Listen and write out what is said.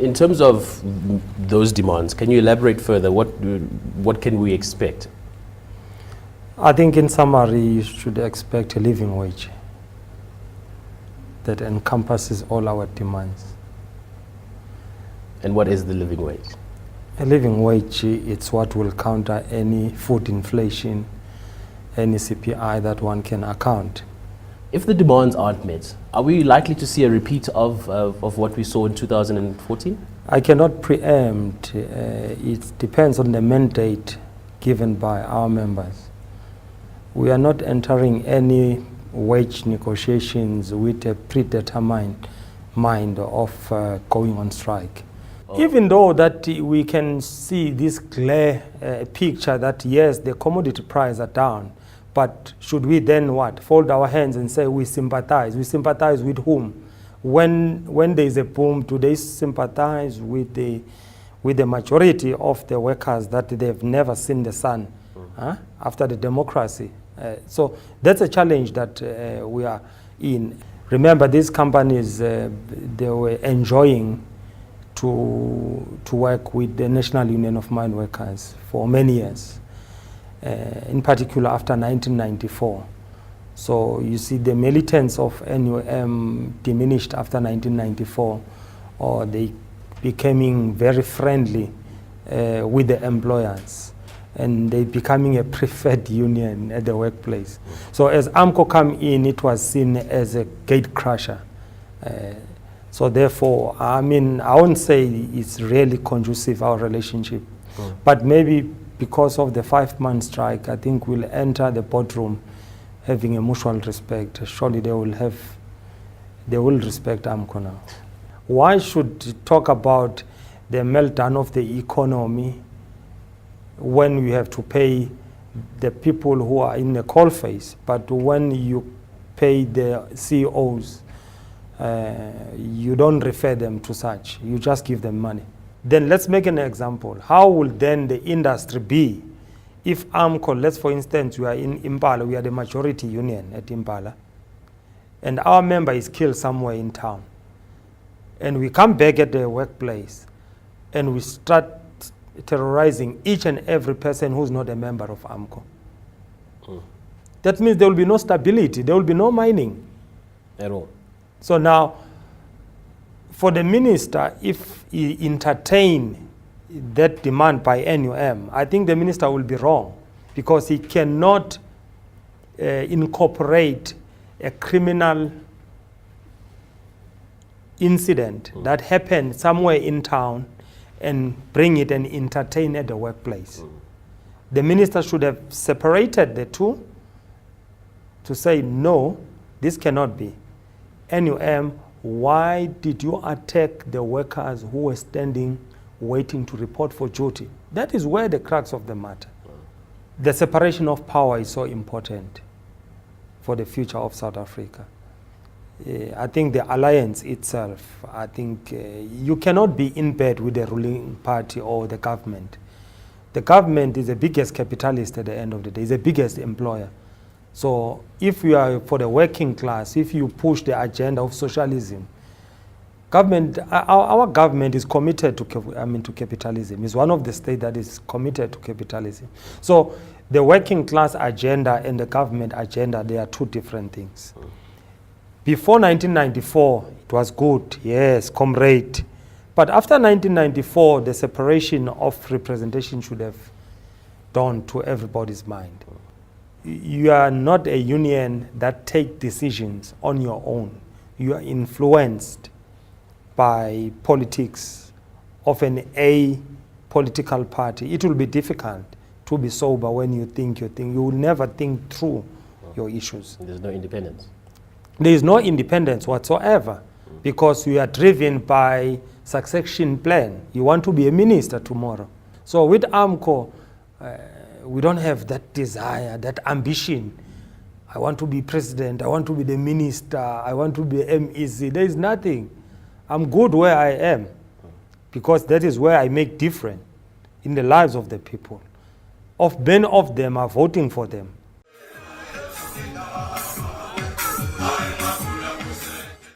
In terms of those demands, can you elaborate further? What can we expect? I think in summary, you should expect a living wage that encompasses all our demands. And what is the living wage? A living wage, it's what will counter any food inflation, any CPI that one can account. If the demands aren't met, are we likely to see a repeat of what we saw in 2014? I cannot preempt. It depends on the mandate given by our members. We are not entering any wage negotiations with a predetermined mind of going on strike. Oh. Even though that we can see this clear picture that yes, the commodity prices are down, but should we then what? Fold our hands and say we sympathize? We sympathize with whom? When there is a boom, do they sympathize with the majority of the workers that they've never seen the sun after the democracy? So that's a challenge that we are in. Remember, these companies, they were enjoying to work with the National Union of Mine Workers for many years, in particular after 1994. So you see the militants of NUM diminished after 1994, or they becoming very friendly with the employers, and they becoming a preferred union at the workplace. So as AMCU come in, it was seen as a gate crusher. So therefore, I mean, I won't say it's really conducive, our relationship, but maybe because of the 5-month strike, I think we'll enter the boardroom having a mutual respect. Surely they will respect AMCU now. Why should talk about the meltdown of the economy when we have to pay the people who are in the coalface, but when you pay the CEOs, you don't refer them to such, you just give them money. Then let's make an example. How will then the industry be if AMCU, let's for instance, we are in Impala, we are the majority union at Impala, and our member is killed somewhere in town, and we come back at the workplace and we start terrorizing each and every person who's not a member of AMCU. That means there will be no stability, there will be no mining at all. So now, for the minister, if he entertain that demand by NUM, I think the minister will be wrong, because he cannot incorporate a criminal incident that happened somewhere in town and bring it and entertain at the workplace. The minister should have separated the two to say, no, this cannot be. NUM, why did you attack the workers who were standing waiting to report for duty? That is where the crux of the matter. The separation of power is so important for the future of South Africa. I think the alliance itself, I think you cannot be in bed with the ruling party or the government. The government is the biggest capitalist at the end of the day, is the biggest employer. So if you are for the working class, if you push the agenda of socialism, our government is committed to capitalism. It's one of the states that is committed to capitalism. So the working class agenda and the government agenda, they are two different things. Before 1994, it was good, yes, comrade. But after 1994, the separation of representation should have dawned to everybody's mind. You are not a union that take decisions on your own. You are influenced by politics of an political party. It will be difficult to be sober when you think your thing. You will never think through your issues. There's no independence. There is no independence whatsoever, because you are driven by succession plan. You want to be a minister tomorrow. So with AMCU, we don't have that desire, that ambition. I want to be president, I want to be the minister, I want to be MEC. There is nothing. I'm good where I am, because that is where I make difference in the lives of the people. Many of them are voting for them.